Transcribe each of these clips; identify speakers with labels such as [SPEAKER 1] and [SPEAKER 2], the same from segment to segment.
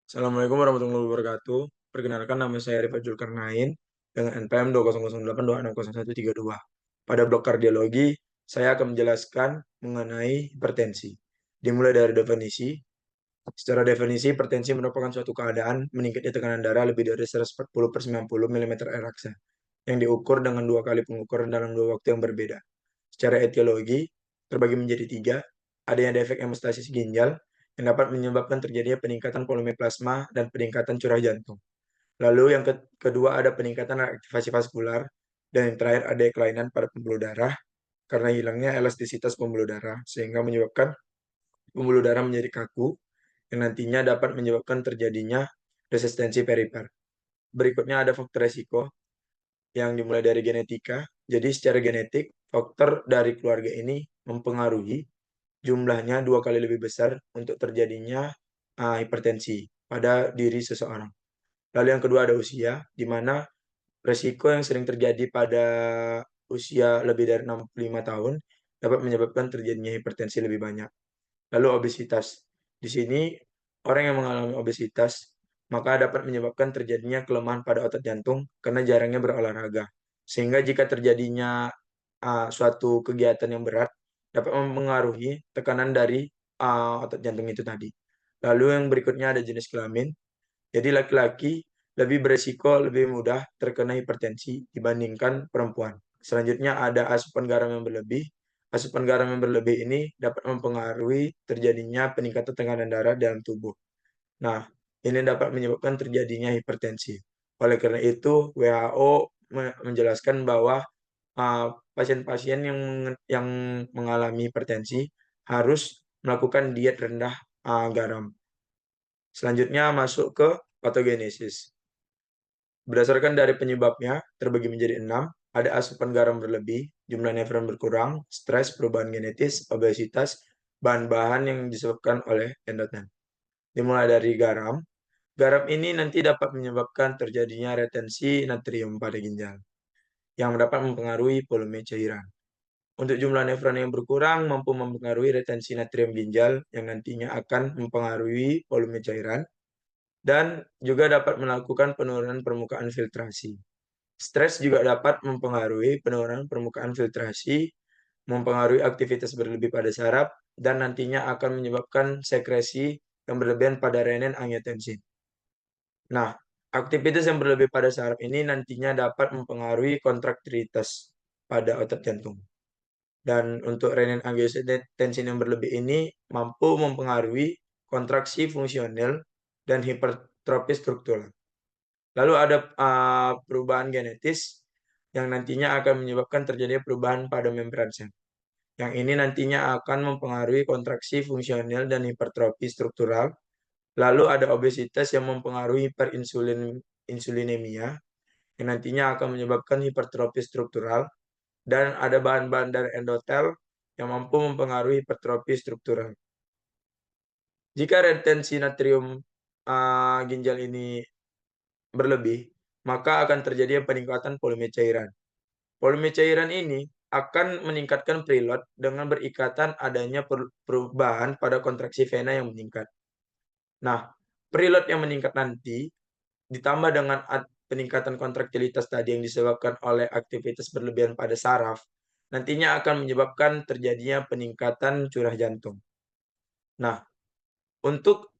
[SPEAKER 1] Assalamualaikum warahmatullahi wabarakatuh. Perkenalkan nama saya Rifat Julkarnain dengan NPM 2008260132. Pada blok kardiologi, saya akan menjelaskan mengenai hipertensi. Dimulai dari definisi. Secara definisi, hipertensi merupakan suatu keadaan meningkatnya tekanan darah lebih dari 140 per 90 mm air raksa yang diukur dengan dua kali pengukuran dalam dua waktu yang berbeda. Secara etiologi, terbagi menjadi tiga. Adanya defek hemostasis ginjal yang dapat menyebabkan terjadinya peningkatan volume plasma dan peningkatan curah jantung. Lalu yang kedua ada peningkatan aktivasi vaskular, dan yang terakhir ada kelainan pada pembuluh darah karena hilangnya elastisitas pembuluh darah sehingga menyebabkan pembuluh darah menjadi kaku yang nantinya dapat menyebabkan terjadinya resistensi perifer. Berikutnya ada faktor resiko yang dimulai dari genetika. Jadi secara genetik, faktor dari keluarga ini mempengaruhi jumlahnya dua kali lebih besar untuk terjadinya hipertensi pada diri seseorang. Lalu yang kedua ada usia, di mana resiko yang sering terjadi pada usia lebih dari 65 tahun dapat menyebabkan terjadinya hipertensi lebih banyak. Lalu obesitas. Di sini orang yang mengalami obesitas maka dapat menyebabkan terjadinya kelemahan pada otot jantung karena jarangnya berolahraga. Sehingga jika terjadinya suatu kegiatan yang berat dapat mempengaruhi tekanan dari otot jantung itu tadi. Lalu yang berikutnya ada jenis kelamin. Jadi laki-laki lebih beresiko lebih mudah terkena hipertensi dibandingkan perempuan. Selanjutnya ada asupan garam yang berlebih. Asupan garam yang berlebih ini dapat mempengaruhi terjadinya peningkatan tekanan darah dalam tubuh. Nah, ini dapat menyebabkan terjadinya hipertensi. Oleh karena itu, WHO menjelaskan bahwa pasien-pasien yang mengalami hipertensi harus melakukan diet rendah garam. Selanjutnya masuk ke patogenesis. Berdasarkan dari penyebabnya, terbagi menjadi 6. Ada asupan garam berlebih, jumlah nefron berkurang, stres, perubahan genetis, obesitas, bahan-bahan yang disebabkan oleh endoten. Dimulai dari garam. Garam ini nanti dapat menyebabkan terjadinya retensi natrium pada ginjal, yang dapat mempengaruhi volume cairan. Untuk jumlah nefron yang berkurang mampu mempengaruhi retensi natrium ginjal yang nantinya akan mempengaruhi volume cairan dan juga dapat melakukan penurunan permukaan filtrasi. Stres juga dapat mempengaruhi penurunan permukaan filtrasi, mempengaruhi aktivitas berlebih pada saraf, dan nantinya akan menyebabkan sekresi yang berlebihan pada renin-angiotensin. Nah, aktivitas yang berlebih pada saraf ini nantinya dapat mempengaruhi kontraktilitas pada otot jantung. Dan untuk renin-angiotensin yang berlebih ini mampu mempengaruhi kontraksi fungsional dan hipertrofi struktural. Lalu ada perubahan genetis yang nantinya akan menyebabkan terjadinya perubahan pada membran sel. Yang ini nantinya akan mempengaruhi kontraksi fungsional dan hipertrofi struktural. Lalu ada obesitas yang mempengaruhi hiperinsulinemia yang nantinya akan menyebabkan hipertrofi struktural. Dan ada bahan-bahan dari endotel yang mampu mempengaruhi hipertrofi struktural. Jika retensi natrium ginjal ini berlebih, maka akan terjadi peningkatan volume cairan. Volume cairan ini akan meningkatkan preload dengan berikatan adanya perubahan pada kontraksi vena yang meningkat. Nah, preload yang meningkat nanti ditambah dengan peningkatan kontraktilitas tadi yang disebabkan oleh aktivitas berlebihan pada saraf, nantinya akan menyebabkan terjadinya peningkatan curah jantung. Nah, untuk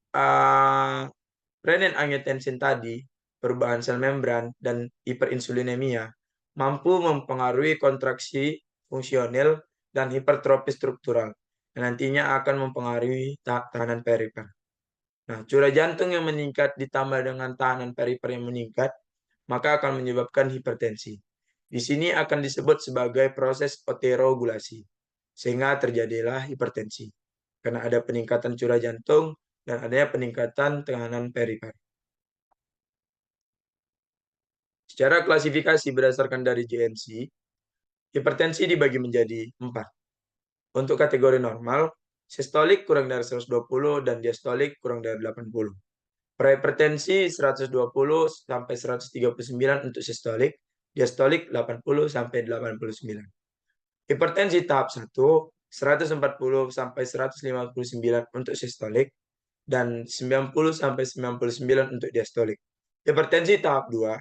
[SPEAKER 1] renin-angiotensin tadi, perubahan sel membran, dan hiperinsulinemia mampu mempengaruhi kontraksi fungsional dan hipertrofi struktural yang nantinya akan mempengaruhi tahanan perifer. Nah, curah jantung yang meningkat ditambah dengan tahanan perifer yang meningkat, maka akan menyebabkan hipertensi. Di sini akan disebut sebagai proses oteroregulasi, sehingga terjadilah hipertensi. Karena ada peningkatan curah jantung dan adanya peningkatan tekanan perifer. Secara klasifikasi berdasarkan dari JNC, hipertensi dibagi menjadi 4. Untuk kategori normal, sistolik kurang dari 120 dan diastolik kurang dari 80. Prehipertensi 120 sampai 139 untuk sistolik, diastolik 80 sampai 89. Hipertensi tahap 1, 140 sampai 159 untuk sistolik, dan 90-99 untuk diastolik. Hipertensi tahap 2,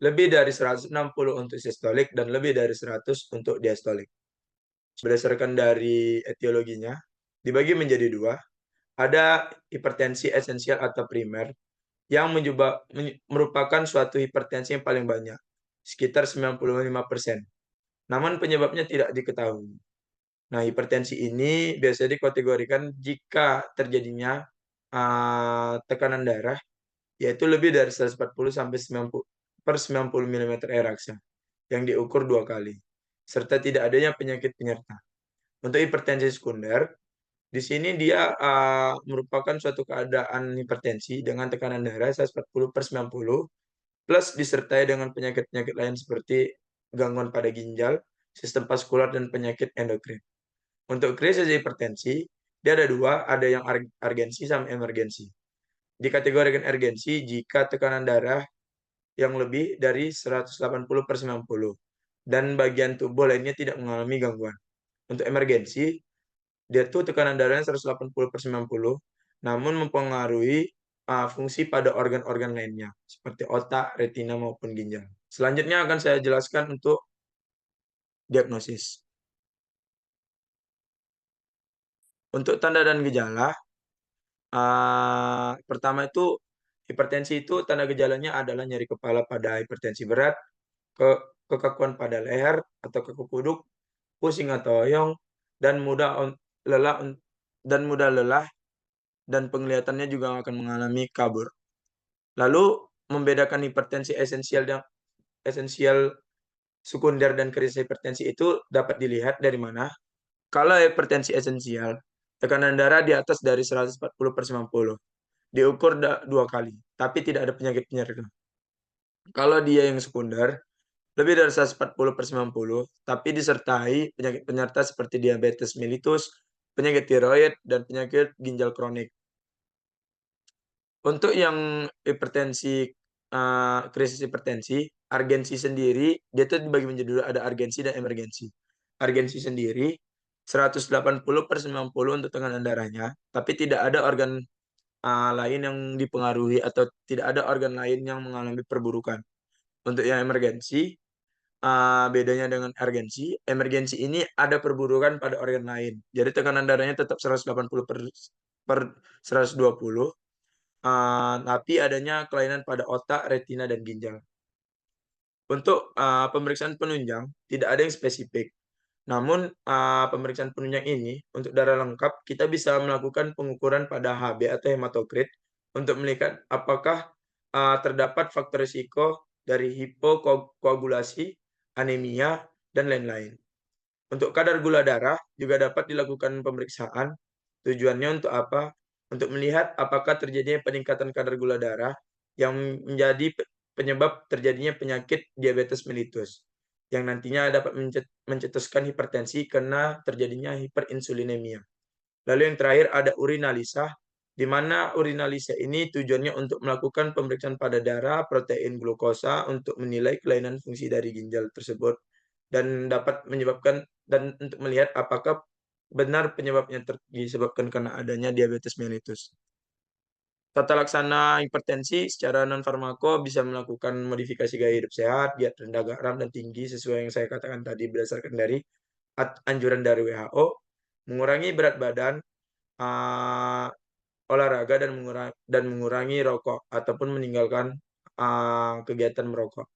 [SPEAKER 1] lebih dari 160 untuk sistolik dan lebih dari 100 untuk diastolik. Berdasarkan dari etiologinya, dibagi menjadi dua. Ada hipertensi esensial atau primer, yang merupakan suatu hipertensi yang paling banyak, sekitar 95%. Namun penyebabnya tidak diketahui. Nah, hipertensi ini biasanya dikategorikan jika terjadinya tekanan darah yaitu lebih dari 140 sampai 90 per 90 mm raksa yang diukur 2 kali, serta tidak adanya penyakit penyerta. Untuk hipertensi sekunder, di sini dia merupakan suatu keadaan hipertensi dengan tekanan darah 140 per 90 plus disertai dengan penyakit-penyakit lain seperti gangguan pada ginjal, sistem vaskular, dan penyakit endokrin. Untuk krisis hipertensi, dia ada dua, ada yang urgensi sama emergensi. Dikategorikan urgensi jika tekanan darah yang lebih dari 180 per 90 dan bagian tubuh lainnya tidak mengalami gangguan. Untuk emergensi, dia tuh tekanan darahnya 180 per 90, namun mempengaruhi fungsi pada organ-organ lainnya, seperti otak, retina, maupun ginjal. Selanjutnya akan saya jelaskan untuk diagnosis. Untuk tanda dan gejala, pertama itu hipertensi itu tanda gejalanya adalah nyeri kepala pada hipertensi berat, kekakuan pada leher atau kekuk kuduk, pusing atau oyong, dan mudah lelah dan penglihatannya juga akan mengalami kabur. Lalu membedakan hipertensi esensial sekunder dan krisis hipertensi itu dapat dilihat dari mana? Kalau hipertensi esensial, tekanan darah di atas dari 140 per 90, diukur 2 kali, tapi tidak ada penyakit penyerta. Kalau dia yang sekunder, lebih dari 140 per 90, tapi disertai penyakit penyerta seperti diabetes mellitus, penyakit tiroid, dan penyakit ginjal kronik. Untuk yang hipertensi, krisis hipertensi, urgensi sendiri, dia tuh dibagi menjadi dua, ada urgensi dan emergensi. Urgensi sendiri, 180 per 90 untuk tekanan darahnya, tapi tidak ada organ lain yang dipengaruhi atau tidak ada organ lain yang mengalami perburukan. Untuk yang emergensi, bedanya dengan urgensi, emergensi ini ada perburukan pada organ lain. Jadi tekanan darahnya tetap 180 per 120, tapi adanya kelainan pada otak, retina, dan ginjal. Untuk pemeriksaan penunjang, tidak ada yang spesifik. Namun, pemeriksaan penunjang ini, untuk darah lengkap, kita bisa melakukan pengukuran pada HB atau hematokrit untuk melihat apakah terdapat faktor risiko dari hipokoagulasi, anemia, dan lain-lain. Untuk kadar gula darah juga dapat dilakukan pemeriksaan. Tujuannya untuk apa? Untuk melihat apakah terjadinya peningkatan kadar gula darah yang menjadi penyebab terjadinya penyakit diabetes mellitus yang nantinya dapat mencetuskan hipertensi karena terjadinya hiperinsulinemia. Lalu yang terakhir ada urinalisa, di mana urinalisa ini tujuannya untuk melakukan pemeriksaan pada darah protein glukosa untuk menilai kelainan fungsi dari ginjal tersebut dan dapat menyebabkan dan untuk melihat apakah benar penyebabnya disebabkan karena adanya diabetes mellitus. Tata laksana hipertensi secara non farmako bisa melakukan modifikasi gaya hidup sehat, diet rendah garam dan tinggi sesuai yang saya katakan tadi berdasarkan dari anjuran dari WHO, mengurangi berat badan, olahraga dan mengurangi rokok ataupun meninggalkan kegiatan merokok.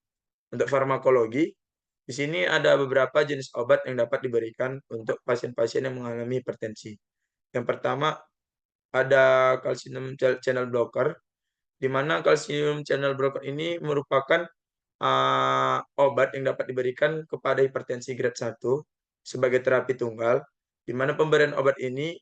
[SPEAKER 1] Untuk farmakologi, di sini ada beberapa jenis obat yang dapat diberikan untuk pasien-pasien yang mengalami hipertensi. Yang pertama ada calcium channel blocker, di mana calcium channel blocker ini merupakan obat yang dapat diberikan kepada hipertensi grade 1 sebagai terapi tunggal, di mana pemberian obat ini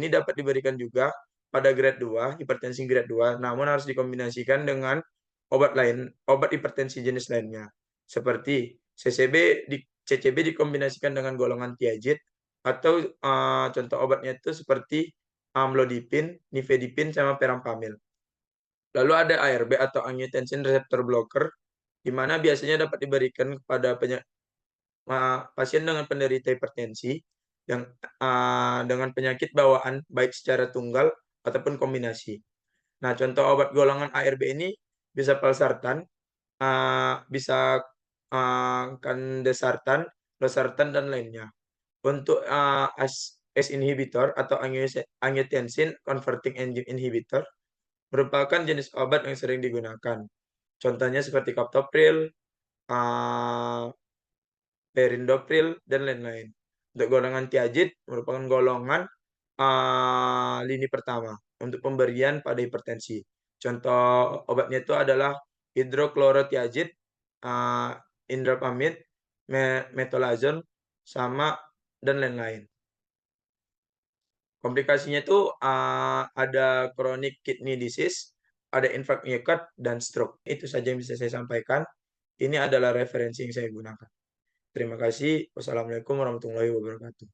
[SPEAKER 1] dapat diberikan juga pada grade 2, hipertensi grade 2, namun harus dikombinasikan dengan obat lain, obat hipertensi jenis lainnya. Seperti CCB dikombinasikan dengan golongan tiazid atau contoh obatnya itu seperti amlodipin, nifedipin, sama perampamil. Lalu ada ARB atau angiotensin receptor blocker, di mana biasanya dapat diberikan kepada pasien dengan penderita hipertensi yang dengan penyakit bawaan baik secara tunggal ataupun kombinasi. Nah, contoh obat golongan ARB ini bisa valsartan, bisa candesartan, losartan dan lainnya. Untuk ACE inhibitor atau angiotensin converting enzyme inhibitor merupakan jenis obat yang sering digunakan. Contohnya seperti captopril, perindopril, dan lain-lain. Untuk golongan tiazid merupakan golongan lini pertama untuk pemberian pada hipertensi. Contoh obatnya itu adalah hidroklorotiazid, uh, indrapamid, metolazon, sama dan lain-lain. Komplikasinya itu ada chronic kidney disease, ada infark miokard, dan stroke. Itu saja yang bisa saya sampaikan. Ini adalah referensi yang saya gunakan. Terima kasih. Wassalamualaikum warahmatullahi wabarakatuh.